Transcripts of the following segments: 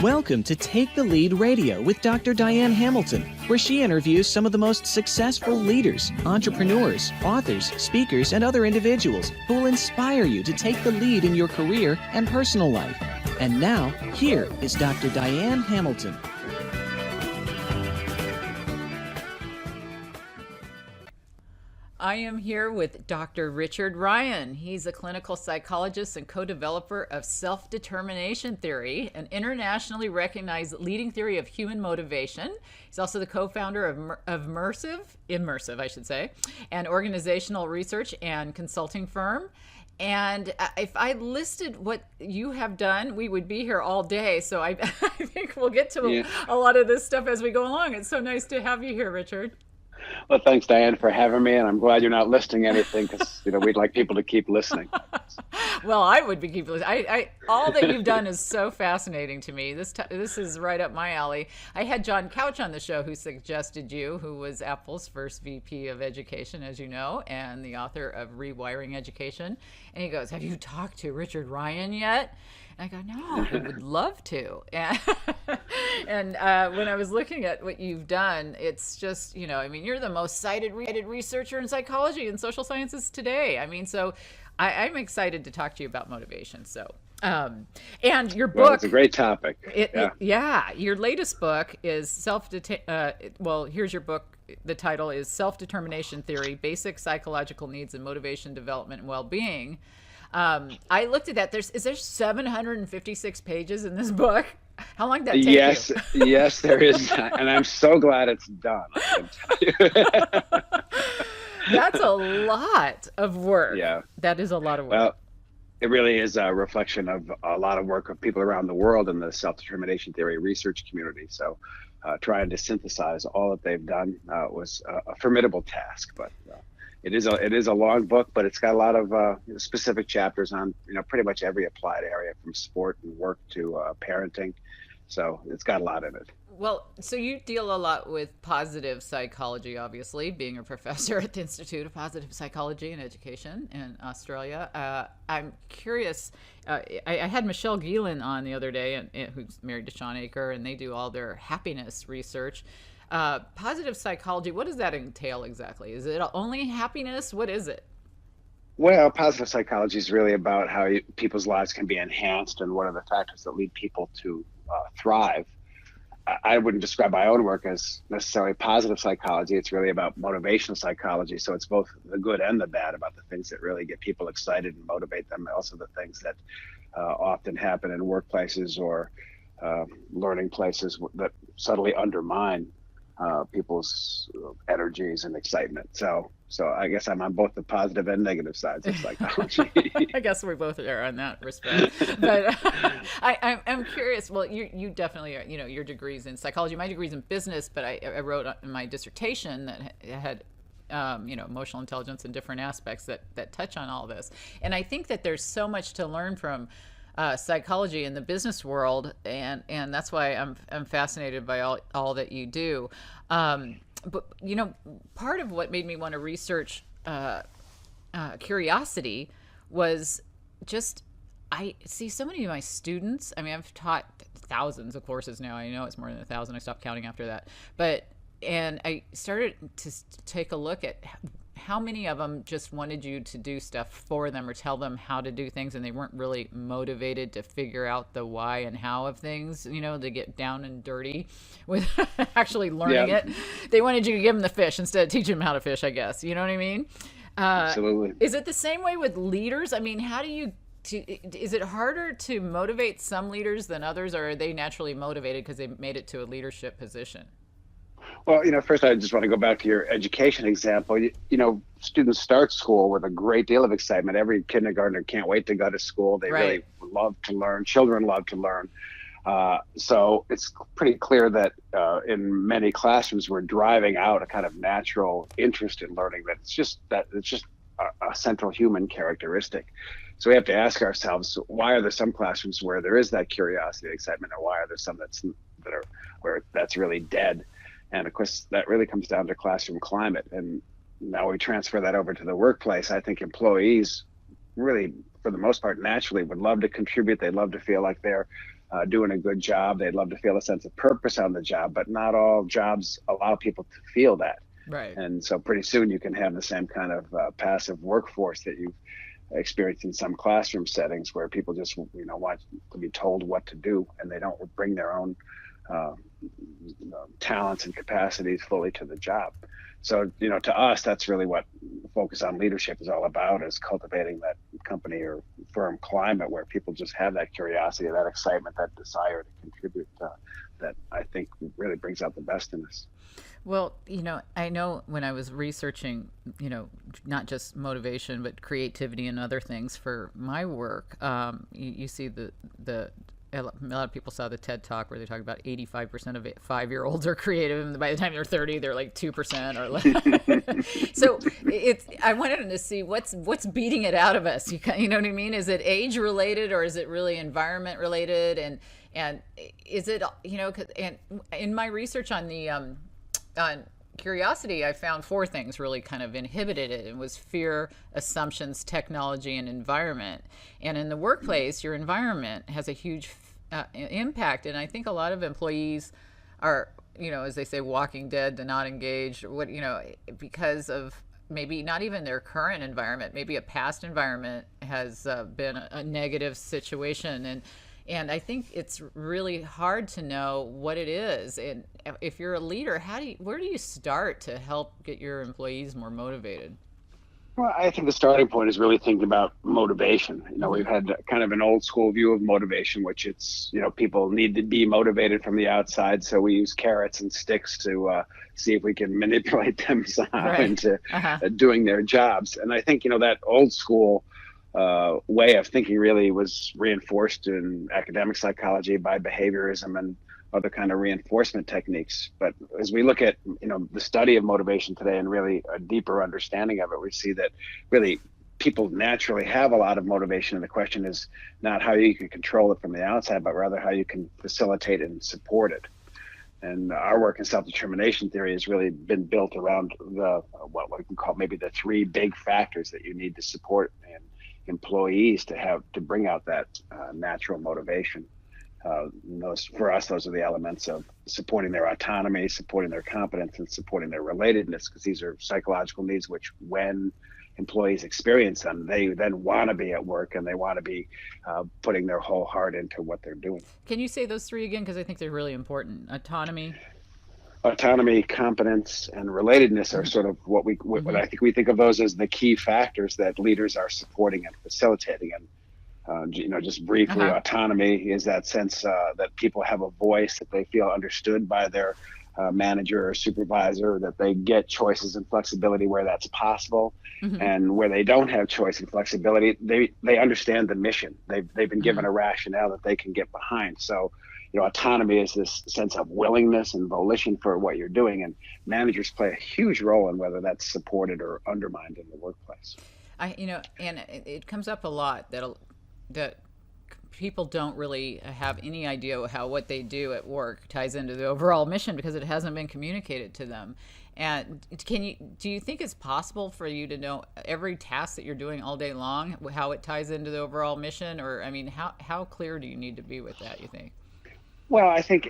Welcome to Take the Lead Radio with Dr. Diane Hamilton, where she interviews some of the most successful leaders, entrepreneurs, authors, speakers, and other individuals who will inspire you to take the lead in your career and personal life. And now, here is Dr. Diane Hamilton. I am here with Dr. Richard Ryan. He's a clinical psychologist and co-developer of self-determination theory, an internationally recognized leading theory of human motivation. He's also the co-founder of Immersive, I should say, an organizational research and consulting firm. And if I listed what you have done, we would be here all day. So I think we'll get to a lot of this stuff as we go along. It's so nice to have you here, Richard. Well, thanks, Diane, for having me, and I'm glad you're not listing anything because we'd like people to keep listening. Well, I would be keep listening. All that you've done is so fascinating to me. This is right up my alley. I had John Couch on the show who suggested you, who was Apple's first VP of Education, as you know, and the author of Rewiring Education. And he goes, "Have you talked to Richard Ryan yet?" And I go, "No, I would love to." And when I was looking at what you've done, it's just, you're the most cited researcher in psychology and social sciences today. So I'm excited to talk to you about motivation. So, and your book. Well, it's a great topic. Your latest book is here's your book. The title is Self-Determination Theory, Basic Psychological Needs and Motivation Development and Well-Being. I looked at that. Is there 756 pages in this book? How long did that take you? Yes, there is. And I'm so glad it's done. I can tell you. That's a lot of work. Yeah. That is a lot of work. Well, it really is a reflection of a lot of work of people around the world in the self-determination theory research community. So trying to synthesize all that they've done was a formidable task. But it is a long book, but it's got a lot of specific chapters on pretty much every applied area, from sport and work to parenting. So it's got a lot in it. Well, so you deal a lot with positive psychology, obviously, being a professor at the Institute of Positive Psychology and Education in Australia. I'm curious, I had Michelle Geelan on the other day, who's married to Sean Aker, and they do all their happiness research. Positive psychology, what does that entail exactly? Is it only happiness? What is it? Well, positive psychology is really about how people's lives can be enhanced and what are the factors that lead people to thrive. I wouldn't describe my own work as necessarily positive psychology. It's really about motivational psychology. So it's both the good and the bad, about the things that really get people excited and motivate them. Also the things that often happen in workplaces or learning places that subtly undermine people's energies and excitement. So I guess I'm on both the positive and negative sides of psychology. I guess we both are on that respect. But I'm curious. Well, you definitely are. Your degree's in psychology. My degree's in business, but I wrote in my dissertation that had emotional intelligence and different aspects that touch on all this. And I think that there's so much to learn from psychology in the business world, and that's why I'm fascinated by all that you do. But part of what made me want to research curiosity was just, I see so many of my students. I've taught thousands of courses now. I know it's more than 1,000. I stopped counting after that. And I started to take a look at how many of them just wanted you to do stuff for them or tell them how to do things, and they weren't really motivated to figure out the why and how of things, to get down and dirty with actually learning it. They wanted you to give them the fish instead of teaching them how to fish, I guess. You know what I mean? Absolutely. Is it the same way with leaders? How do you... is it harder to motivate some leaders than others, or are they naturally motivated because they made it to a leadership position? Well, first I just want to go back to your education example. Students start school with a great deal of excitement. Every kindergartner can't wait to go to school. They really love to learn. Children love to learn. So it's pretty clear that in many classrooms we're driving out a kind of natural interest in learning. It's just a central human characteristic. So we have to ask ourselves, why are there some classrooms where there is that curiosity, excitement, and why are there some where that's really dead? And of course, that really comes down to classroom climate. And now we transfer that over to the workplace. I think employees really, for the most part, naturally would love to contribute. They love to feel like they're doing a good job. They'd love to feel a sense of purpose on the job, but not all jobs allow people to feel that. Right. And so pretty soon you can have the same kind of passive workforce that you've experienced in some classroom settings, where people just want to be told what to do, and they don't bring their own talents and capacities fully to the job. So, to us, that's really what focus on leadership is all about, is cultivating that company or firm climate where people just have that curiosity, that excitement, that desire to contribute, that I think really brings out the best in us. Well, I know when I was researching, not just motivation, but creativity and other things for my work, you see a lot of people saw the TED Talk where they talk about 85% of 5-year-olds are creative, and by the time they're 30, they're like 2% or less. So I wanted to see what's beating it out of us. You know what I mean? Is it age related, or is it really environment related? And is it, and in my research on the on curiosity, I found 4 things really kind of inhibited it. It was fear, assumptions, technology, and environment. And in the workplace, your environment has a huge impact. And I think a lot of employees are, as they say, walking dead to not engage, because of maybe not even their current environment, maybe a past environment has been a negative situation. And I think it's really hard to know what it is. And if you're a leader, where do you start to help get your employees more motivated? Well, I think the starting point is really thinking about motivation. We've had kind of an old school view of motivation, which it's, people need to be motivated from the outside. So we use carrots and sticks to see if we can manipulate them somehow into doing their jobs. And I think, that old school way of thinking really was reinforced in academic psychology by behaviorism and other kind of reinforcement techniques. But as we look at, the study of motivation today and really a deeper understanding of it, we see that really people naturally have a lot of motivation. And the question is not how you can control it from the outside, but rather how you can facilitate and support it. And our work in self-determination theory has really been built around what we can call maybe the 3 big factors that you need to support and employees to bring out that natural motivation. For us, those are the elements of supporting their autonomy, supporting their competence, and supporting their relatedness, because these are psychological needs which, when employees experience them, they then want to be at work and they want to be putting their whole heart into what they're doing. Can you say those 3 again? Because I think they're really important. Autonomy, competence, and relatedness are sort of what I think we think of those as the key factors that leaders are supporting and facilitating. And just briefly, autonomy is that sense that people have a voice, that they feel understood by their manager or supervisor, that they get choices and flexibility where that's possible, and where they don't have choice and flexibility, they understand the mission. They've been given a rationale that they can get behind. So, autonomy is this sense of willingness and volition for what you're doing, and managers play a huge role in whether that's supported or undermined in the workplace. And it comes up a lot that people don't really have any idea how what they do at work ties into the overall mission, because it hasn't been communicated to them. And do you think it's possible for you to know every task that you're doing all day long, how it ties into the overall mission? Or, how clear do you need to be with that, you think? Well, I think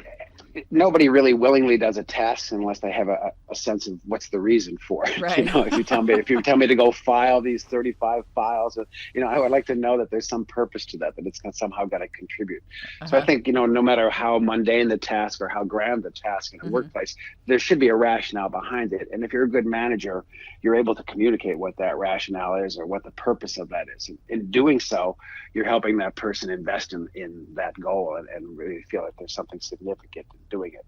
nobody really willingly does a task unless they have a sense of what's the reason for it. Right. If you tell me to go file these 35 files, I would like to know that there's some purpose to that it's somehow going to contribute. So I think, no matter how mundane the task or how grand the task in a workplace, there should be a rationale behind it. And if you're a good manager, you're able to communicate what that rationale is or what the purpose of that is. In doing so, you're helping that person invest in that goal and really feel like there's something significant in doing it.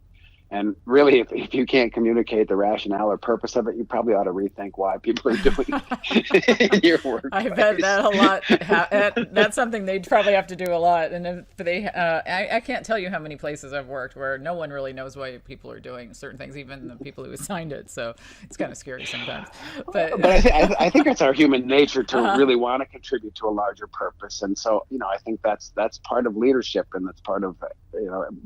And really, if you can't communicate the rationale or purpose of it, you probably ought to rethink why people are doing it in your work. I bet that a lot. That's something they'd probably have to do a lot. And if I can't tell you how many places I've worked where no one really knows why people are doing certain things, even the people who assigned it. So it's kind of scary sometimes. But I think it's our human nature to really want to contribute to a larger purpose. And so, I think that's part of leadership, and that's part of,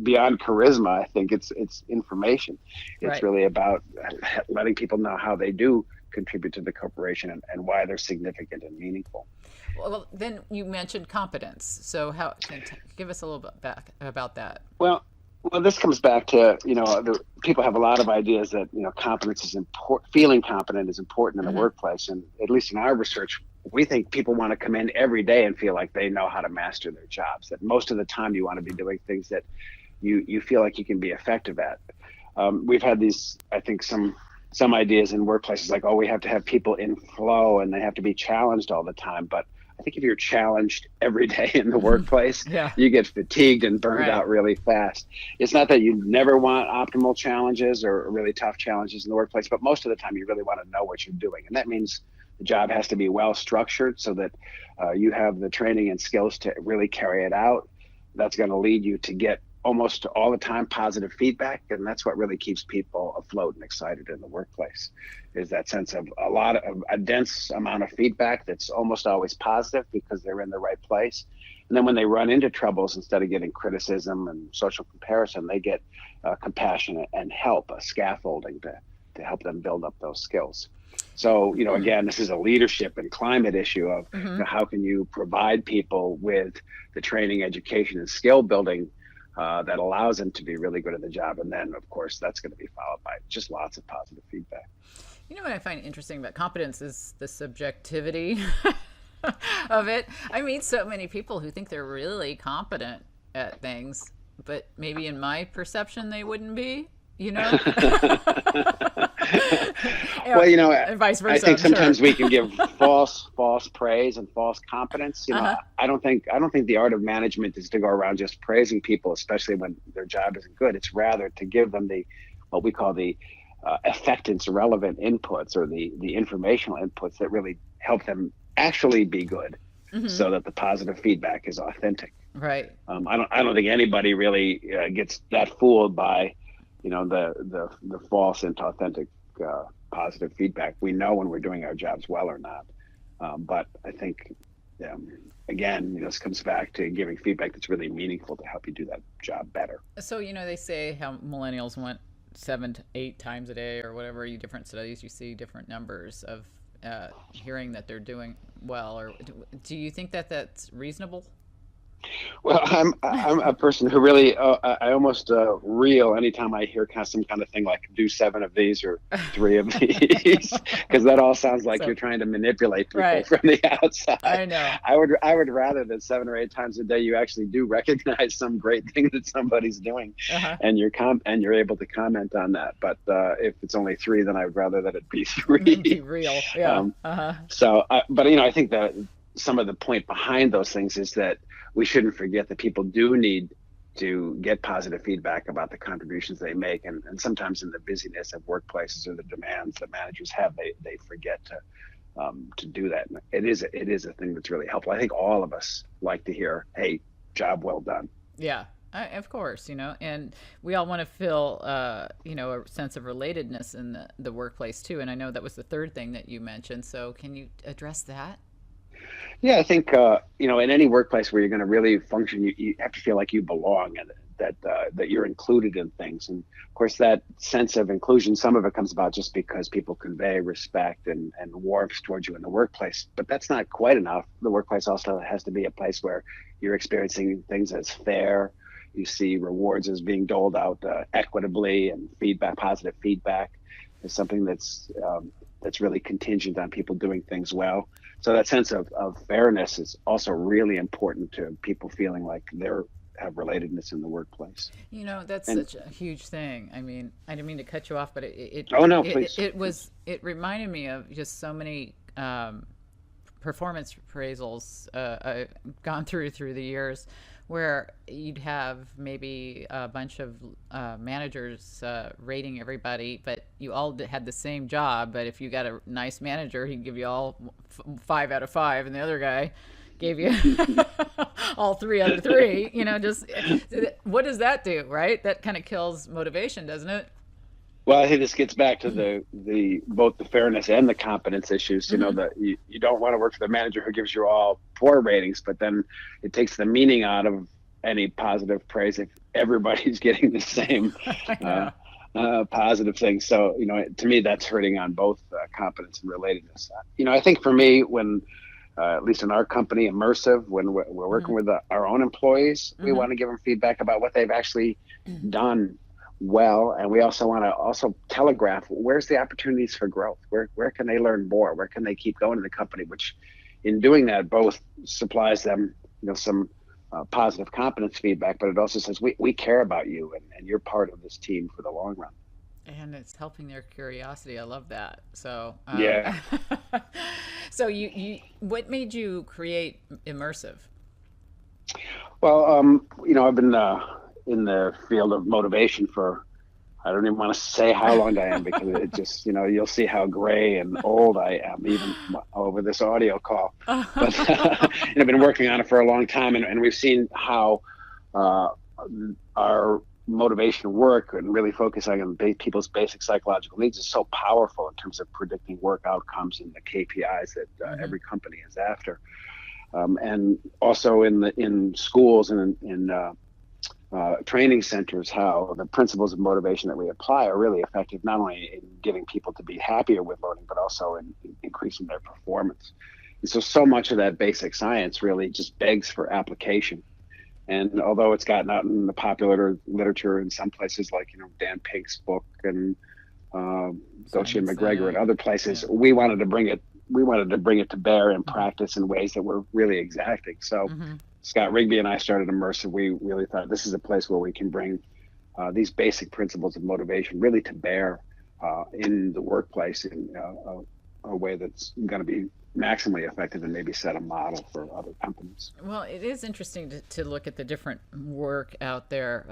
beyond charisma. I think it's information. It's really about letting people know how they do contribute to the corporation and why they're significant and meaningful. Well, then you mentioned competence. So give us a little bit back about that. Well, this comes back to, people have a lot of ideas that, competence is important, feeling competent is important in the workplace. And at least in our research, we think people want to come in every day and feel like they know how to master their jobs, that most of the time you want to be doing things that you feel like you can be effective at. We've had these, I think, some ideas in workplaces like, we have to have people in flow and they have to be challenged all the time. But I think if you're challenged every day in the workplace, you get fatigued and burned out really fast. It's not that you never want optimal challenges or really tough challenges in the workplace, but most of the time you really want to know what you're doing. And that means the job has to be well structured so that you have the training and skills to really carry it out. That's going to lead you to get almost all the time positive feedback, and that's what really keeps people afloat and excited in the workplace, is that sense of a dense amount of feedback that's almost always positive because they're in the right place. And then when they run into troubles, instead of getting criticism and social comparison, they get compassion and help, a scaffolding to help them build up those skills. So, again, this is a leadership and climate issue of how can you provide people with the training, education, and skill building that allows them to be really good at the job. And then, of course, that's going to be followed by just lots of positive feedback. What I find interesting about competence is the subjectivity of it. I meet so many people who think they're really competent at things, but maybe in my perception, they wouldn't be, Well, and vice versa, I think sometimes we can give false praise and false competence. I don't think the art of management is to go around just praising people, especially when their job isn't good. It's rather to give them what we call the effectance relevant inputs, or the informational inputs that really help them actually be good, so that the positive feedback is authentic. Right. I don't think anybody really gets that fooled by the false and authentic positive feedback. We know when we're doing our jobs well or not. But I think, again, this comes back to giving feedback that's really meaningful to help you do that job better. So, they say how millennials want 7 to 8 times a day or whatever, different studies, you see different numbers of hearing that they're doing well. Or do you think that that's reasonable? Well, I'm a person who really I almost reel anytime I hear some kind of thing like do 7 of these or 3 of these, because that all sounds like you're trying to manipulate people from the outside. I know. I would rather that 7 or 8 times a day you actually do recognize some great thing that somebody's doing, and you're able to comment on that. But if it's only 3, then I'd rather that it be 3. Be real, yeah. So, but I think that some of the point behind those things is that we shouldn't forget that people do need to get positive feedback about the contributions they make. And sometimes in the busyness of workplaces or the demands that managers have, they forget to do that. And it is a thing that's really helpful. I think all of us like to hear, hey, job well done. Yeah. Of course, and we all want to feel, a sense of relatedness in the workplace too. And I know that was the third thing that you mentioned. So can you address that? Yeah, I think, in any workplace where you're going to really function, you have to feel like you belong and that you're included in things. And of course, that sense of inclusion, some of it comes about just because people convey respect and warmth towards you in the workplace. But that's not quite enough. The workplace also has to be a place where you're experiencing things as fair. You see rewards as being doled out equitably, and positive feedback is something that's really contingent on people doing things well. So that sense of fairness is also really important to people feeling like they have relatedness in the workplace. That's such a huge thing. I mean, I didn't mean to cut you off, but please. It reminded me of just so many performance appraisals I've gone through the years, where you'd have maybe a bunch of managers rating everybody, but you all had the same job. But if you got a nice manager, he'd give you all 5 out of 5, and the other guy gave you all 3 out of 3. Just what does that do, right? That kind of kills motivation, doesn't it? Well, I think this gets back to the both the fairness and the competence issues. That you don't want to work for the manager who gives you all 4 ratings, but then it takes the meaning out of any positive praise if everybody's getting the same positive things. So, to me, that's hurting on both competence and relatedness. I think for me, when at least in our company, Immersive, when we're working with our own employees, we want to give them feedback about what they've actually done well, and we also want to telegraph where's the opportunities for growth, where can they learn more, where can they keep going in the company, which in doing that both supplies them some positive competence feedback, but it also says we care about you, and you're part of this team for the long run. And it's helping their curiosity. I love that. So, Yeah. so what made you create Immersive? Well, I've been in the field of motivation for, I don't even want to say how long I am, because it just, you'll see how gray and old I am even over this audio call. But I've been working on it for a long time, and we've seen how our motivation work and really focusing on people's basic psychological needs is so powerful in terms of predicting work outcomes and the KPIs that every company is after. And also in schools and in training centers, how the principles of motivation that we apply are really effective, not only in getting people to be happier with learning, but also in increasing their performance. And so much of that basic science really just begs for application. And although it's gotten out in the popular literature in some places, like Dan Pink's book and Doshi and McGregor and other places, we wanted to bring it to bear in practice in ways that were really exacting. So Scott Rigby and I started Immersive. We really thought this is a place where we can bring these basic principles of motivation really to bear in the workplace in a way that's going to be maximally effective and maybe set a model for other companies. Well, it is interesting to look at the different work out there,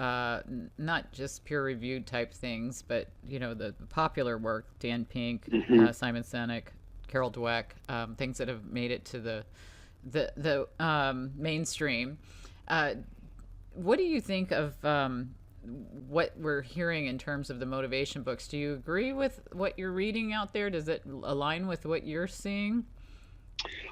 not just peer-reviewed type things, but the popular work, Dan Pink, Simon Sinek, Carol Dweck, things that have made it to the mainstream. What do you think of what we're hearing in terms of the motivation books? Do you agree with what you're reading out there? Does it align with what you're seeing?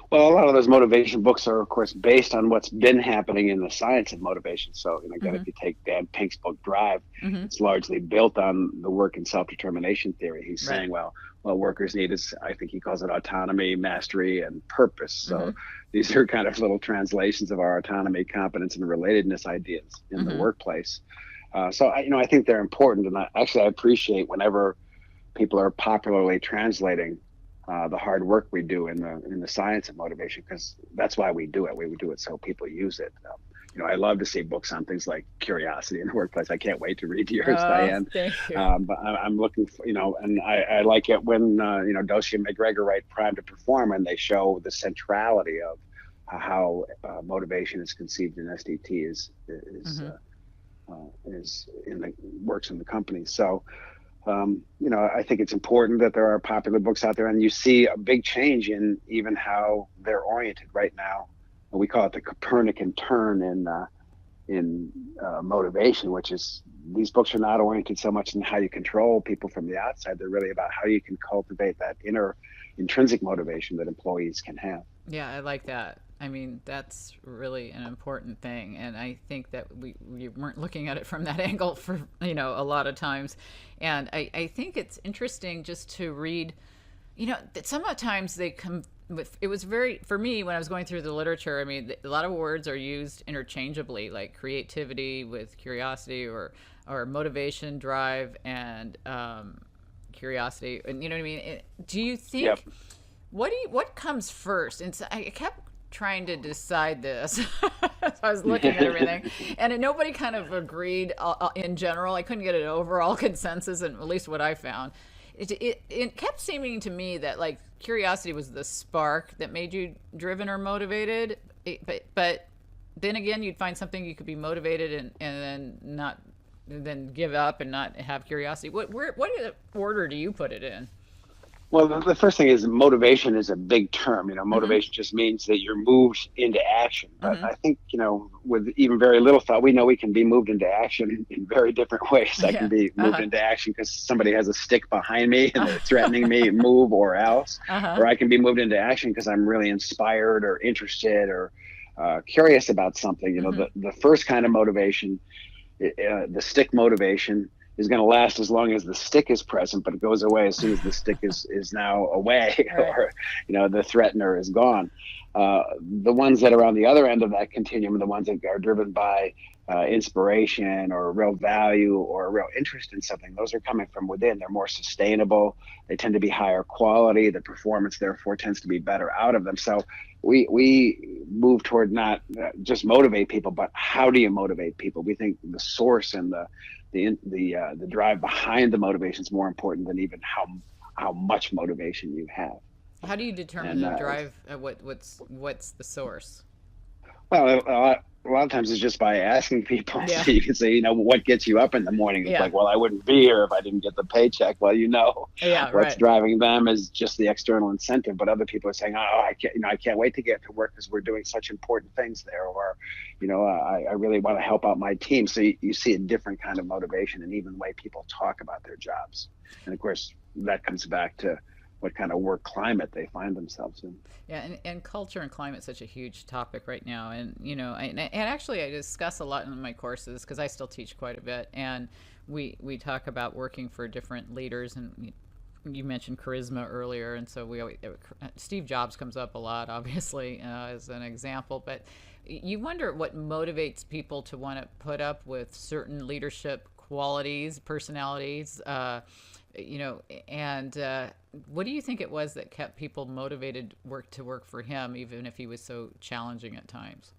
Well, a lot of those motivation books are, of course, based on what's been happening in the science of motivation. So, again, if you take Dan Pink's book, Drive, it's largely built on the work in self-determination theory. He's saying, well, what workers need is, I think he calls it autonomy, mastery, and purpose. So these are kind of little translations of our autonomy, competence, and relatedness ideas in the workplace. So, I think they're important. And I appreciate whenever people are popularly translating the hard work we do in the science of motivation, because that's why we do it. We do it so people use it. I love to see books on things like curiosity in the workplace. I can't wait to read yours, Diane. Thank you. But I'm looking for, and I like it when, Doshi and McGregor write Prime to Perform, and they show the centrality of how motivation is conceived in SDT works in the company. So, I think it's important that there are popular books out there, and you see a big change in even how they're oriented right now. We call it the Copernican turn in motivation, which is these books are not oriented so much in how you control people from the outside. They're really about how you can cultivate that inner intrinsic motivation that employees can have. Yeah, I like that. I mean, that's really an important thing. And I think that we weren't looking at it from that angle for, a lot of times. And I think it's interesting just to read, that sometimes they come with, it was very, for me, when I was going through the literature, I mean, a lot of words are used interchangeably, like creativity with curiosity, or motivation, drive, and curiosity. And you know what I mean? Do you think, what comes first? And so I kept trying to decide this. So I was looking at everything, and nobody kind of agreed in general. I couldn't get an overall consensus, and at least what I found. It kept seeming to me that like curiosity was the spark that made you driven or motivated, but then again you'd find something you could be motivated and then give up and not have curiosity. What order do you put it in? Well, the first thing is motivation is a big term. Motivation just means that you're moved into action. But I think, with even very little thought, we know we can be moved into action in very different ways. I can be moved into action because somebody has a stick behind me and they're threatening me, move or else. Or I can be moved into action because I'm really inspired or interested or curious about something. The first kind of motivation, the stick motivation, is going to last as long as the stick is present, but it goes away as soon as the stick is now away, Right. or the threatener is gone. The ones that are on the other end of that continuum are the ones that are driven by inspiration or real value or real interest in something. Those are coming from within. They're more sustainable. They tend to be higher quality. The performance therefore tends to be better out of them. So we move toward not just motivate people, but how do you motivate people? We think the source and the drive behind the motivation is more important than even how much motivation you have. How do you determine the drive? What's the source? Well, a lot of times it's just by asking people. Yeah. So you can say, what gets you up in the morning? It's Yeah. like, well, I wouldn't be here if I didn't get the paycheck. Well, Yeah, what's right. driving them is just the external incentive. But other people are saying, oh, I can't wait to get to work because we're doing such important things there. Or, I really want to help out my team. So you see a different kind of motivation and even the way people talk about their jobs. And of course, that comes back to what kind of work climate they find themselves in. Yeah, and culture and climate is such a huge topic right now. And, and actually I discuss a lot in my courses because I still teach quite a bit. And we talk about working for different leaders. And you mentioned charisma earlier. And so Steve Jobs comes up a lot, obviously, as an example. But you wonder what motivates people to want to put up with certain leadership qualities, personalities, and what do you think it was that kept people motivated to work for him, even if he was so challenging at times?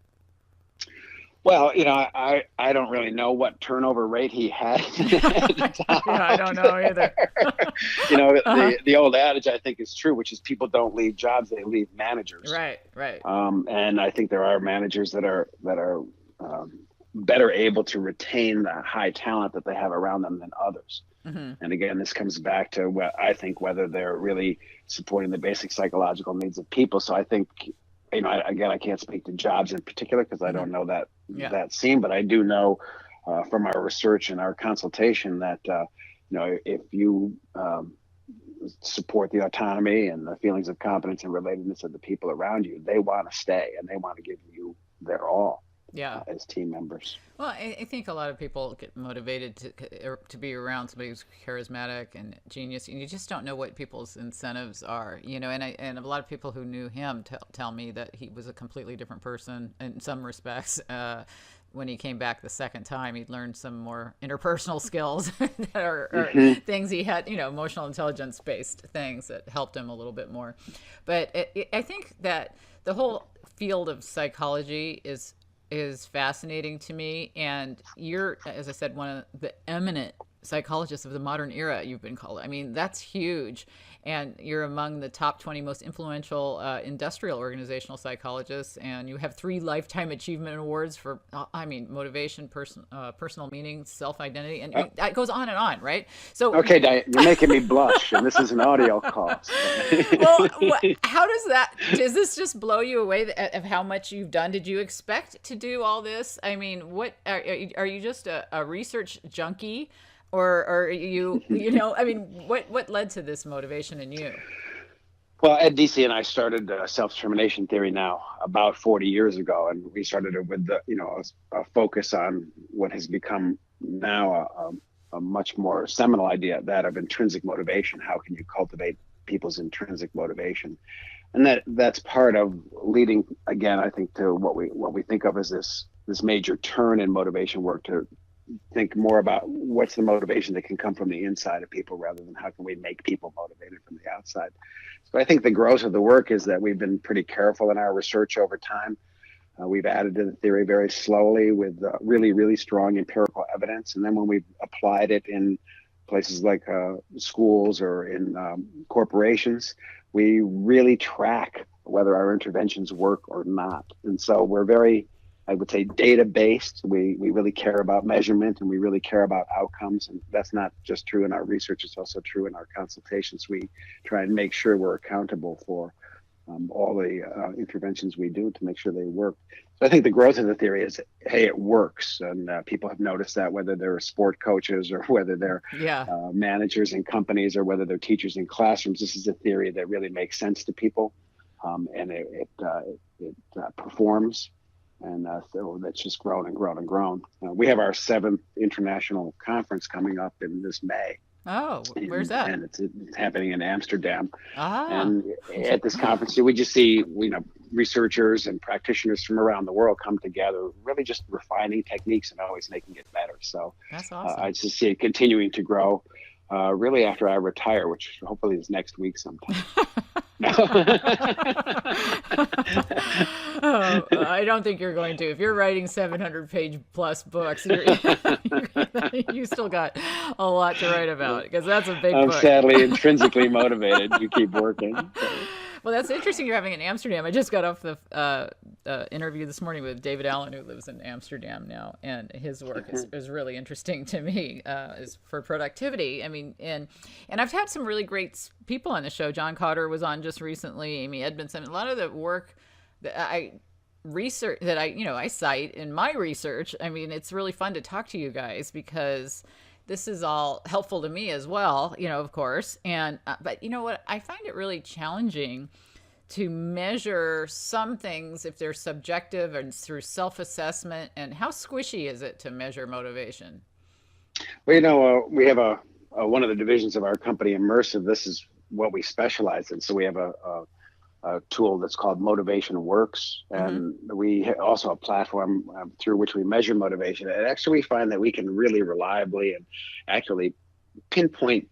Well, I don't really know what turnover rate he had at the time. Yeah, I don't know either. The old adage I think is true, which is people don't leave jobs, they leave managers. Right. And I think there are managers that are better able to retain the high talent that they have around them than others. Mm-hmm. And again, this comes back to whether they're really supporting the basic psychological needs of people. So I think, I can't speak to jobs in particular because I don't know that scene, but I do know from our research and our consultation that, if you support the autonomy and the feelings of competence and relatedness of the people around you, they want to stay and they want to give you their all. Yeah, as team members. Well, I think a lot of people get motivated to be around somebody who's charismatic and genius, and you just don't know what people's incentives are, And a lot of people who knew him tell me that he was a completely different person in some respects. When he came back the second time, he'd learned some more interpersonal skills that are things he had, emotional intelligence based things that helped him a little bit more. But I think that the whole field of psychology is fascinating to me, and you're, as I said, one of the eminent psychologists of the modern era, you've been called. I mean, that's huge. And you're among the top 20 most influential industrial organizational psychologists, and you have 3 lifetime achievement awards for motivation, personal meaning, self-identity, and it goes on and on, right? So okay, Diane, you're making me blush, and this is an audio call. Well, how does this just blow you away of how much you've done? Did you expect to do all this? I mean, what are you just a research junkie? Or are you, what led to this motivation in you? Well, Ed DC and I started self-determination theory now about 40 years ago, and we started it with a focus on what has become now a much more seminal idea, that of intrinsic motivation. How can you cultivate people's intrinsic motivation? And that's part of leading, again, I think, to what we think of as this major turn in motivation work, to think more about what's the motivation that can come from the inside of people rather than how can we make people motivated from the outside. So I think the growth of the work is that we've been pretty careful in our research over time. We've added to the theory very slowly with really, really strong empirical evidence. And then when we've applied it in places like schools or in corporations, we really track whether our interventions work or not. And so we're very, I would say, data-based. We really care about measurement and we really care about outcomes. And that's not just true in our research, it's also true in our consultations. We try and make sure we're accountable for all the interventions we do to make sure they work. So I think the growth of the theory is, hey, it works. And people have noticed that, whether they're sport coaches or whether they're managers in companies or whether they're teachers in classrooms. This is a theory that really makes sense to people, and it performs. And so that's just grown and grown and grown. We have our 7th international conference coming up in this May. Oh, where's that? And it's happening in Amsterdam. Ah. And at this conference, we just see, researchers and practitioners from around the world come together, really just refining techniques and always making it better. So that's awesome. I just see it continuing to grow, really after I retire, which hopefully is next week sometime. Oh, I don't think you're going to. If you're writing 700-page plus books, you still got a lot to write about, because that's a big book. I'm sadly intrinsically motivated to keep working. So. Well, that's interesting you're having in Amsterdam. I just got off the interview this morning with David Allen, who lives in Amsterdam now, and his work is really interesting to me, is for productivity. I mean, and I've had some really great people on the show. John Cotter was on just recently, Amy Edmondson. A lot of the work that I cite in my research. I mean, it's really fun to talk to you guys, because this is all helpful to me as well, of course. And, but you know what, I find it really challenging to measure some things if they're subjective and through self-assessment. And how squishy is it to measure motivation? Well, we have one of the divisions of our company, Immersive. This is what we specialize in. So we have a tool that's called Motivation Works, and we also a platform through which we measure motivation. And actually, we find that we can really reliably and accurately pinpoint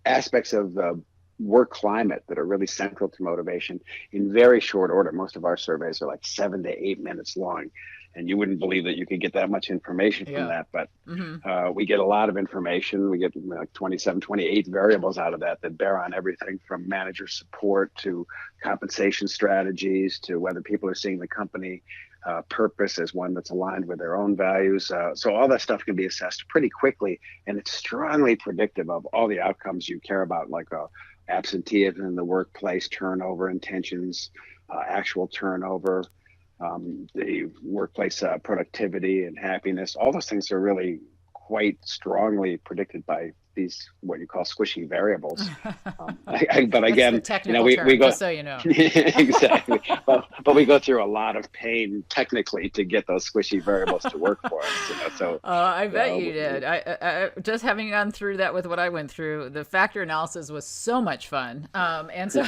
aspects of the work climate that are really central to motivation in very short order. Most of our surveys are like 7 to 8 minutes long, and you wouldn't believe that you could get that much information from that. But we get a lot of information. We get like 27, 28 variables out of that bear on everything from manager support to compensation strategies to whether people are seeing the company purpose as one that's aligned with their own values. So all that stuff can be assessed pretty quickly, and it's strongly predictive of all the outcomes you care about, like absenteeism in the workplace, turnover intentions, actual turnover, the workplace productivity and happiness. All those things are really quite strongly predicted by these what you call squishy variables. But again, we go, just so you know. Exactly. but we go through a lot of pain technically to get those squishy variables to work for us. So I bet you did. I just having gone through that with what I went through, the factor analysis was so much fun, and so.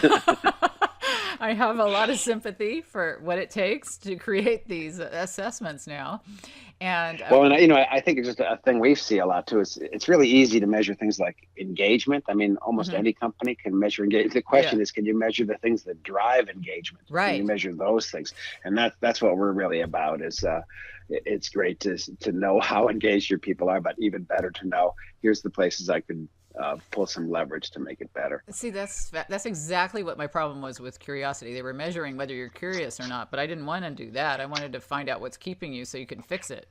I have a lot of sympathy for what it takes to create these assessments now. And I think it's just a thing we see a lot too. It's really easy to measure things like engagement. I mean, almost any company can measure engagement. The question is, can you measure the things that drive engagement? Right. Can you measure those things? And that's what we're really about. Is it's great to know how engaged your people are, but even better to know here's the places I could pull some leverage to make it better. See, that's exactly what my problem was with curiosity. They were measuring whether you're curious or not, but I didn't want to do that. I wanted to find out what's keeping you so you can fix it,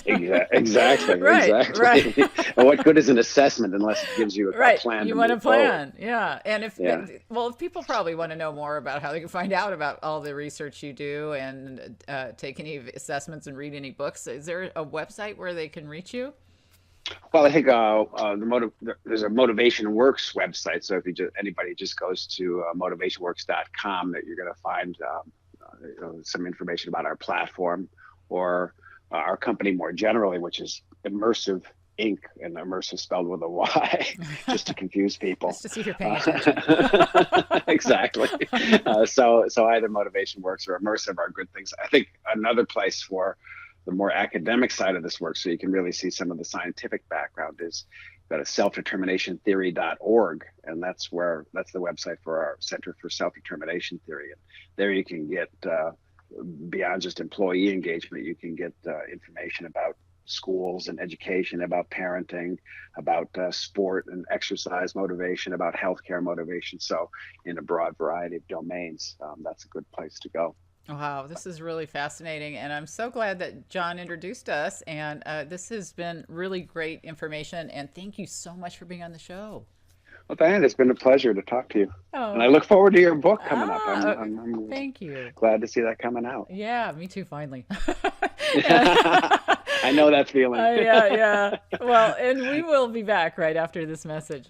Exactly. Right. And what good is an assessment unless it gives you a plan? You want a plan. Yeah. And if people probably want to know more about how they can find out about all the research you do and take any assessments and read any books. Is there a website where they can reach you? Well, I think there's a Motivation Works website. So if anybody just goes to motivationworks.com, that you're going to find some information about our platform or our company more generally, which is Immersive Inc. and Immersive spelled with a Y, just to confuse people. Just to see if you're paying attention. Exactly. So either Motivation Works or Immersive are good things. I think another place for the more academic side of this work, so you can really see some of the scientific background, is got a selfdeterminationtheory.org, and that's the website for our Center for Self-Determination Theory. And there you can get beyond just employee engagement, you can get information about schools and education, about parenting, about sport and exercise motivation, about healthcare motivation. So in a broad variety of domains, that's a good place to go. Wow, this is really fascinating, and I'm so glad that John introduced us, and this has been really great information, and thank you so much for being on the show. Well, Diane, it's been a pleasure to talk to you, and I look forward to your book coming up. I'm thank you. Glad to see that coming out. Yeah, me too, finally. I know that feeling. Yeah. Well, and we will be back right after this message.